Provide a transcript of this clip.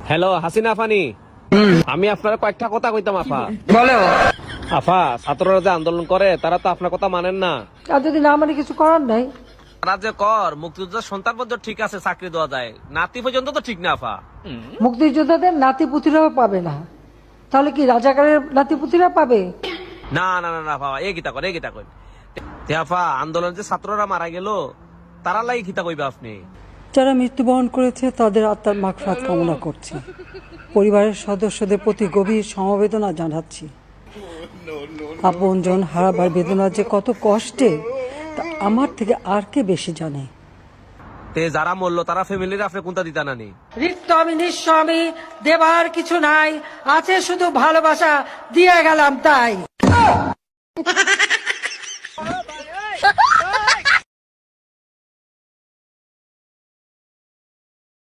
Hello Hasina আফানি, আমি আপনার কয়েকটা কথা কইতাম আফা। বলো। আফা, ছাত্ররা যে আন্দোলন করে তারা তো আপনার কথা মানেন না। আর যদি না মানে কিছু করার নাই। তারা যে কর মুক্তিযোদ্ধার সন্তান পর্যন্ত ঠিক আছে, চাকরি দেওয়া যায়, নাতি পর্যন্ত তো ঠিক না আফা। মুক্তিযোদ্ধাদের নাতিপুতিরাও পাবে না, তাহলে কি রাজাকারের নাতিপুতিরা পাবে? না না না না আফা, এ গীতা কর, এ গীতা কর। তে আফা, আন্দোলন যে ছাত্ররা মারা গেল তারা লাগি গীতা কইবা আপনি? যারা মৃত্যুবরণ করেছে তাদের আত্মার মাগফিরাত কামনা করছি। পরিবারের সদস্যদের প্রতি গভীর সমবেদনা জানাচ্ছি। আপনজন হারাবার বেদনা যে কত কষ্টে তা আমার থেকে আর কে বেশি জানে। তে যারা মরলো তারা ফ্যামিলির আপনি কোনটা দিতা নানি? রিক্ত আমি নিঃস্ব, আমি দেবার কিছু নাই, আছে শুধু ভালোবাসা, দিয়ে গেলাম তাই।